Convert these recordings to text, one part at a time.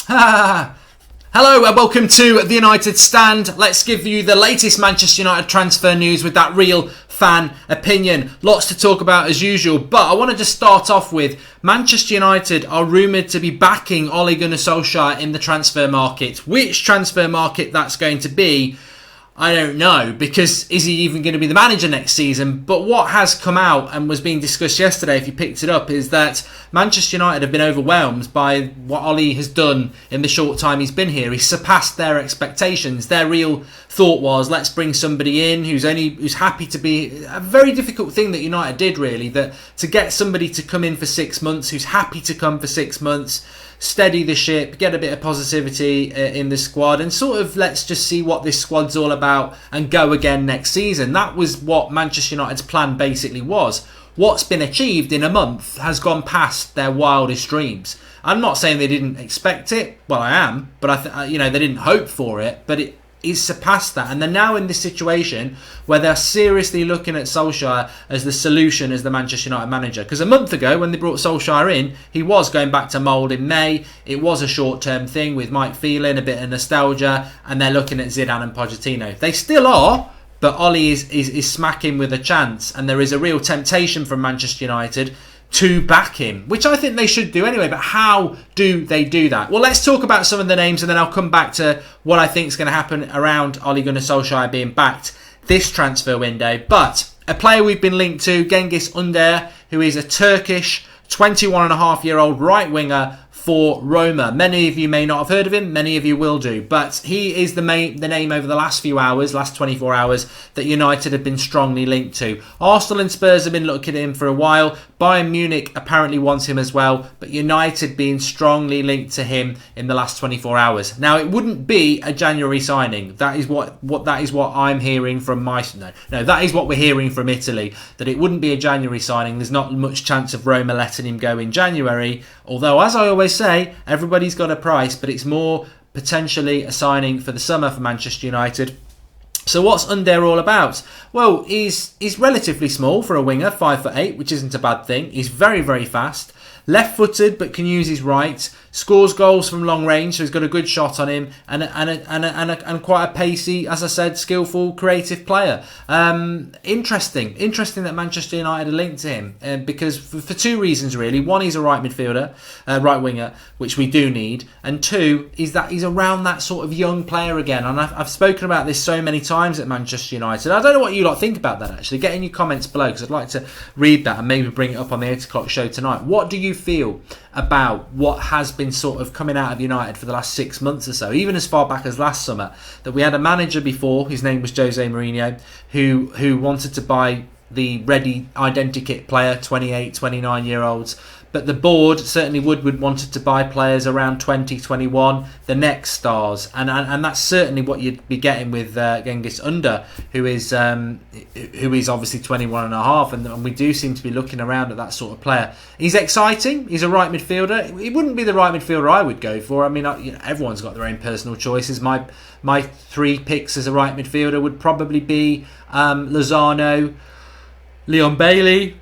Hello and welcome to the United Stand. Let's give you the latest Manchester United transfer news with that real fan opinion. Lots to talk about as usual, but I want to just start off with Manchester United are rumoured to be backing Ole Gunnar Solskjaer in the transfer market. Which transfer market that's going to be, I don't know, because is he even going to be the manager next season? But what has come out and was being discussed yesterday, if you picked it up, is that Manchester United have been overwhelmed by what Ole has done in the short time he's been here. He's surpassed their expectations. Their real thought was, let's bring somebody in who's happy to be. A very difficult thing that United did, really, that to get somebody to come in for 6 months, who's happy to come for 6 months, steady the ship, get a bit of positivity in the squad, and sort of let's just see what this squad's all about and go again next season. That was what Manchester United's plan basically was. What's been achieved in a month has gone past their wildest dreams. I'm not saying they didn't expect it. Well, I am, but they didn't hope for it. But it is surpassed that, and they're now in this situation where they're seriously looking at Solskjaer as the solution as the Manchester United manager. Because a month ago, when they brought Solskjaer in, he was going back to mould in May. It was a short-term thing with Mike Phelan, a bit of nostalgia, and they're looking at Zidane and Pochettino. They still are, but Ole is smacking with a chance, and there is a real temptation from Manchester United to back him, which I think they should do anyway. But how do they do that? Well, let's talk about some of the names and then I'll come back to what I think is going to happen around Ole Gunnar Solskjaer being backed this transfer window. But a player we've been linked to, Cengiz Ünder, who is a Turkish 21.5-year-old right winger for Roma. Many of you may not have heard of him, many of you will do, but he is the name over the last 24 hours, that United have been strongly linked to. Arsenal and Spurs have been looking at him for a while. Bayern Munich apparently wants him as well, but United being strongly linked to him in the last 24 hours. Now, it wouldn't be a January signing. That is what I'm hearing from that is what we're hearing from Italy, that it wouldn't be a January signing. There's not much chance of Roma letting him go in January, although, as I always say, everybody's got a price, but it's more potentially a signing for the summer for Manchester United. So what's Ünder all about? Well, he's relatively small for a winger, 5'8", which isn't a bad thing. He's very, very fast. Left-footed, but can use his right. Scores goals from long range, so he's got a good shot on him, and quite a pacey, as I said, skillful, creative player. Interesting that Manchester United are linked to him, because for two reasons really. One, he's a right midfielder, right winger, which we do need, and two is that he's around that sort of young player again. And I've spoken about this so many times at Manchester United. I don't know what you lot think about that. Actually, get in your comments below, because I'd like to read that and maybe bring it up on the 8 o'clock show tonight. What do you feel about what has been sort of coming out of United for the last 6 months or so, even as far back as last summer, that we had a manager before, his name was Jose Mourinho, who wanted to buy the ready identikit player, 28, 29-year-olds, but the board, certainly Woodward, wanted to buy players around 20, 21, the next stars, and that's certainly what you'd be getting with Cengiz Ünder, who is obviously 21 and a half, and we do seem to be looking around at that sort of player. He's exciting. He's a right midfielder. He wouldn't be the right midfielder I would go for. I mean, everyone's got their own personal choices. My 3 picks as a right midfielder would probably be Lozano, Leon Bailey.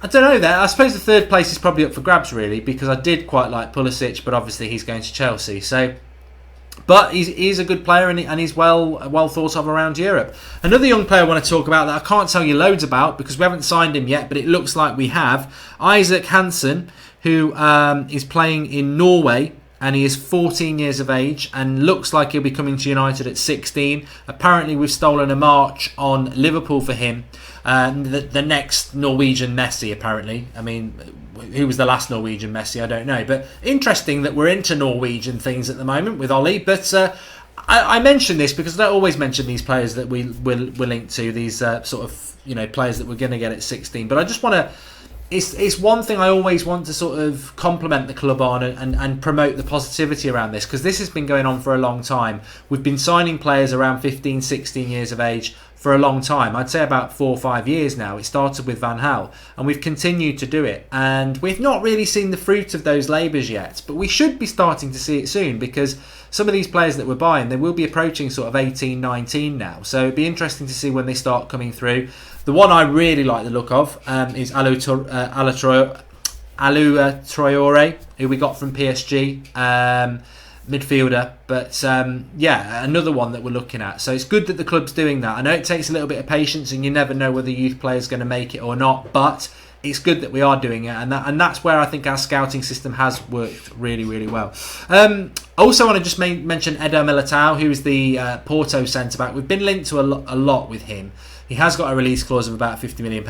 I don't know there. I suppose the third place is probably up for grabs, really, because I did quite like Pulisic, but obviously he's going to Chelsea. So, but he's a good player, and he's well thought of around Europe. Another young player I want to talk about that I can't tell you loads about because we haven't signed him yet, but it looks like we have. Isaac Hansen, who is playing in Norway. And he is 14 years of age and looks like he'll be coming to United at 16. Apparently, we've stolen a march on Liverpool for him. The next Norwegian Messi, apparently. I mean, who was the last Norwegian Messi? I don't know. But interesting that we're into Norwegian things at the moment with Ole. But I mention this because I don't always mention these players that we're linked to, these sort of players that we're going to get at 16. But I just want to... It's one thing I always want to sort of compliment the club on and promote the positivity around this, because this has been going on for a long time. We've been signing players around 15, 16 years of age for a long time. I'd say about 4 or 5 years now. It started with Van Gaal and we've continued to do it. And we've not really seen the fruit of those labours yet, but we should be starting to see it soon, because some of these players that we're buying, they will be approaching sort of 18, 19 now. So it'd be interesting to see when they start coming through. The one I really like the look of is Alatroy. Alua Traore, who we got from PSG, midfielder. But another one that we're looking at. So it's good that the club's doing that. I know it takes a little bit of patience, and you never know whether a youth player is going to make it or not. But it's good that we are doing it, and that's where I think our scouting system has worked really, really well. I also want to just mention Eder Militao, who is the Porto centre-back. We've been linked to a lot with him. He has got a release clause of about £50 million.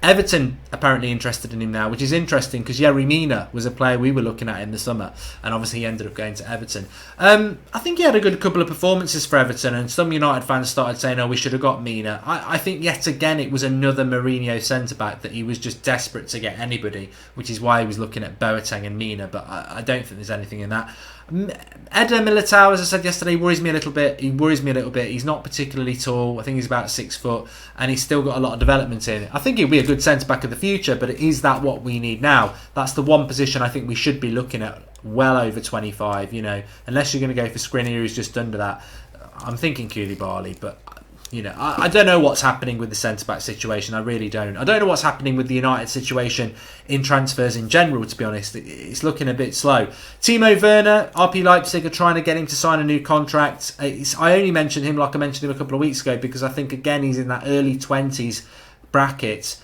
Everton apparently interested in him now, which is interesting because Yerry Mina was a player we were looking at in the summer, and obviously he ended up going to Everton. I think he had a good couple of performances for Everton, and some United fans started saying, oh, we should have got Mina. I think yet again it was another Mourinho centre-back that he was just desperate to get anybody, which is why he was looking at Boateng and Mina, but I don't think there's anything in that. Eder Militao, as I said yesterday, worries me a little bit. He's not particularly tall. I think he's about 6 foot, and he's still got a lot of development in it. I think he'll be a good centre-back of the future, but is that what we need now? That's the one position I think we should be looking at well over 25, unless you're going to go for Skriniar, who's just under that. I'm thinking Koulibaly, but I don't know what's happening with the centre-back situation. I really don't. I don't know what's happening with the United situation in transfers in general, to be honest. It's looking a bit slow. Timo Werner, RB Leipzig are trying to get him to sign a new contract. I only mentioned him like I mentioned him a couple of weeks ago because I think, again, he's in that early 20s bracket.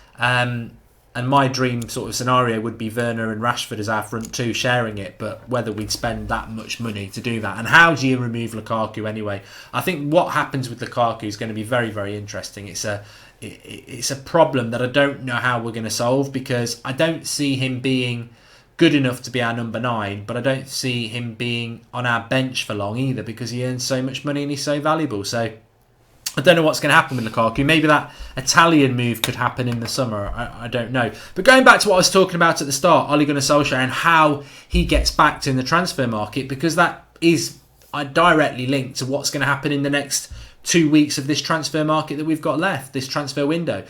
And my dream sort of scenario would be Werner and Rashford as our front two sharing it, but whether we'd spend that much money to do that. And how do you remove Lukaku anyway? I think what happens with Lukaku is going to be very, very interesting. It's a problem that I don't know how we're going to solve because I don't see him being good enough to be our number 9, but I don't see him being on our bench for long either because he earns so much money and he's so valuable. So I don't know what's going to happen with Lukaku. Maybe that Italian move could happen in the summer. I don't know. But going back to what I was talking about at the start, Ole Gunnar Solskjaer and how he gets backed in the transfer market, because that is directly linked to what's going to happen in the next 2 weeks of this transfer market that we've got left, this transfer window.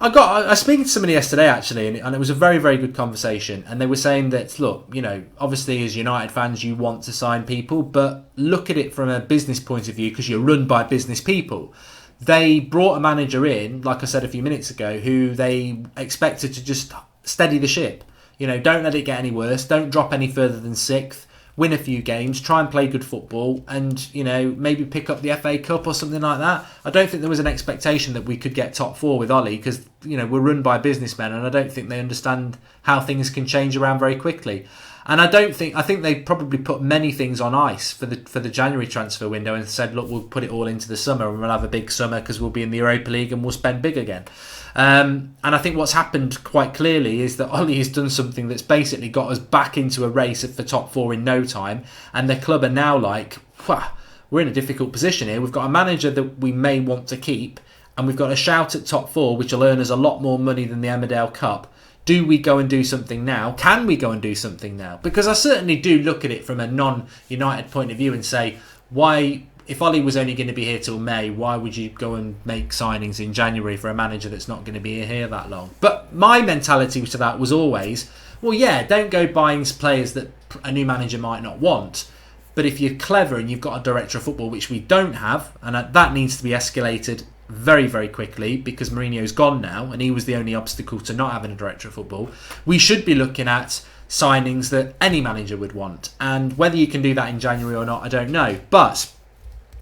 I was speaking to somebody yesterday actually, and it was a very, very good conversation. And they were saying that, look, obviously as United fans, you want to sign people, but look at it from a business point of view because you're run by business people. They brought a manager in, like I said a few minutes ago, who they expected to just steady the ship. Don't let it get any worse. Don't drop any further than 6th. Win a few games, try and play good football, and maybe pick up the FA Cup or something like that. I don't think there was an expectation that we could get top 4 with Ollie because we're run by businessmen, and I don't think they understand how things can change around very quickly. And I think they probably put many things on ice for the January transfer window and said, look, we'll put it all into the summer and we'll have a big summer because we'll be in the Europa League and we'll spend big again. And I think what's happened quite clearly is that Ollie has done something that's basically got us back into a race for top 4 in no time. And the club are now like, we're in a difficult position here. We've got a manager that we may want to keep, and we've got a shout at top 4, which will earn us a lot more money than the Emmerdale Cup. Do we go and do something now? Can we go and do something now? Because I certainly do look at it from a non-United point of view and say, why, if Ollie was only going to be here till May, why would you go and make signings in January for a manager that's not going to be here that long? But my mentality to that was always, well, yeah, don't go buying players that a new manager might not want. But if you're clever and you've got a director of football, which we don't have, and that needs to be escalated very, very quickly because Mourinho's gone now and he was the only obstacle to not having a director of football, we should be looking at signings that any manager would want. And whether you can do that in January or not, I don't know. But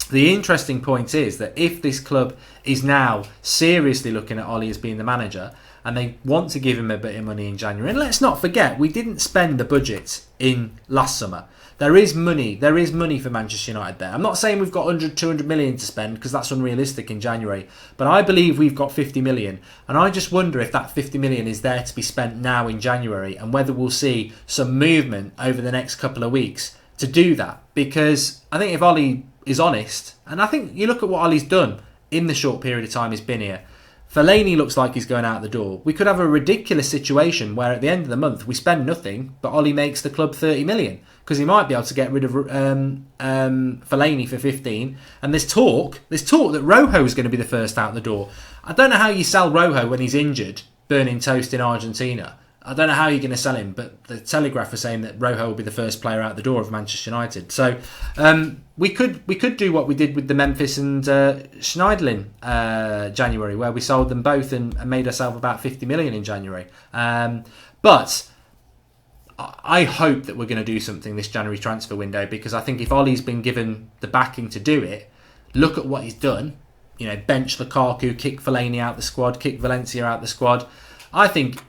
the interesting point is that if this club is now seriously looking at Ollie as being the manager and they want to give him a bit of money in January, and let's not forget, we didn't spend the budget in last summer. There is money for Manchester United there. I'm not saying we've got 100, 200 million to spend because that's unrealistic in January. But I believe we've got 50 million. And I just wonder if that 50 million is there to be spent now in January and whether we'll see some movement over the next couple of weeks to do that. Because I think if Ollie is honest, and I think you look at what Ollie's done in the short period of time he's been here, Fellaini looks like he's going out the door. We could have a ridiculous situation where at the end of the month we spend nothing, but Ollie makes the club 30 million because he might be able to get rid of Fellaini for 15. And there's talk that Rojo is going to be the first out the door. I don't know how you sell Rojo when he's injured, burning toast in Argentina. I don't know how you're going to sell him, but the Telegraph are saying that Rojo will be the first player out the door of Manchester United. So we could do what we did with the Memphis and Schneiderlin January, where we sold them both and made ourselves about 50 million in January. But I hope that we're going to do something this January transfer window, because I think if Ollie's been given the backing to do it, look at what he's done. You know, bench Lukaku, kick Fellaini out the squad, kick Valencia out the squad. I think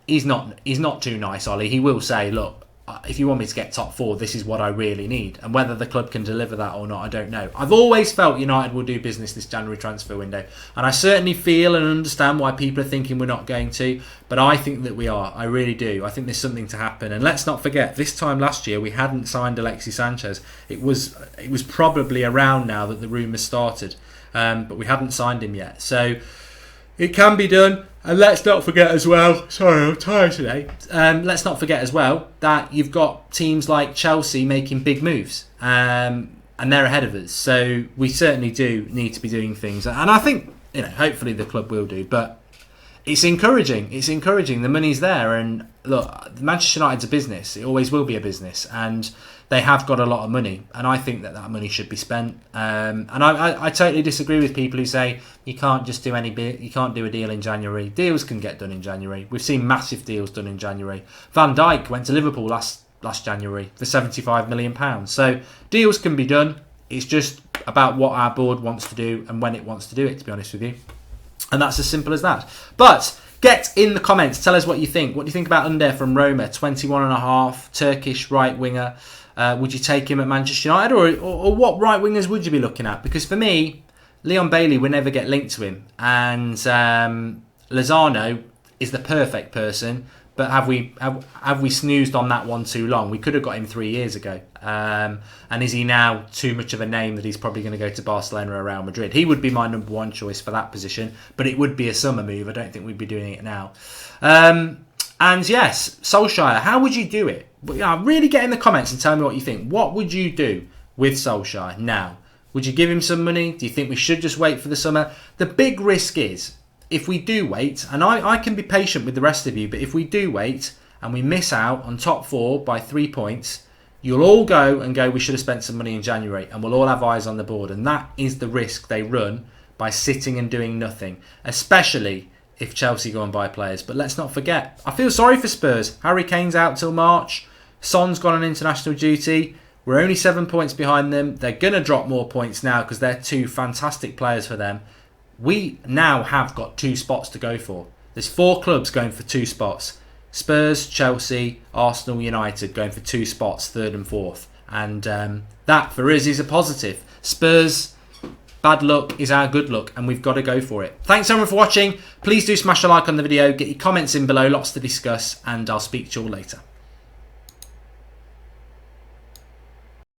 he's not too nice, Ollie. He will say, look, if you want me to get top 4, this is what I really need. And whether the club can deliver that or not, I don't know. I've always felt United will do business this January transfer window. And I certainly feel and understand why people are thinking we're not going to. But I think that we are. I really do. I think there's something to happen. And let's not forget, this time last year, we hadn't signed Alexis Sanchez. It was probably around now that the rumours started. But we hadn't signed him yet. So it can be done. And let's not forget as well, sorry, I'm tired today. Let's not forget as well that you've got teams like Chelsea making big moves. And they're ahead of us. So we certainly do need to be doing things. And I think, hopefully the club will do. But it's encouraging. It's encouraging. The money's there. And look, Manchester United's a business. It always will be a business. And they have got a lot of money, and I think that money should be spent. And I totally disagree with people who say you can't just do you can't do a deal in January. Deals can get done in January. We've seen massive deals done in January. Van Dijk went to Liverpool last January for £75 million. So deals can be done. It's just about what our board wants to do and when it wants to do it, to be honest with you. And that's as simple as that. But get in the comments. Tell us what you think. What do you think about Under from Roma? 21.5, Turkish right winger. Would you take him at Manchester United, or what right wingers would you be looking at? Because for me, Leon Bailey would never get linked to him, and Lozano is the perfect person. But have we snoozed on that one too long? We could have got him 3 years ago. And is he now too much of a name that he's probably going to go to Barcelona or Real Madrid? He would be my number one choice for that position, but it would be a summer move. I don't think we'd be doing it now. And yes, Solskjaer, how would you do it? Really get in the comments and tell me what you think. What would you do with Solskjaer now? Would you give him some money? Do you think we should just wait for the summer? The big risk is, if we do wait, and I can be patient with the rest of you, but if we do wait and we miss out on top 4 by 3 points, you'll all go, we should have spent some money in January, and we'll all have eyes on the board. And that is the risk they run by sitting and doing nothing, especially if Chelsea go and buy players. But let's not forget, I feel sorry for Spurs. Harry Kane's out till March. Son's gone on international duty. We're only 7 points behind them. They're going to drop more points now because they're 2 fantastic players for them. We now have got 2 spots to go for. There's 4 clubs going for 2 spots. Spurs, Chelsea, Arsenal, United going for 2 spots, 3rd and 4th. And that for us is a positive. Spurs, bad luck is our good luck, and we've got to go for it. Thanks everyone for watching. Please do smash a like on the video. Get your comments in below. Lots to discuss, and I'll speak to you all later.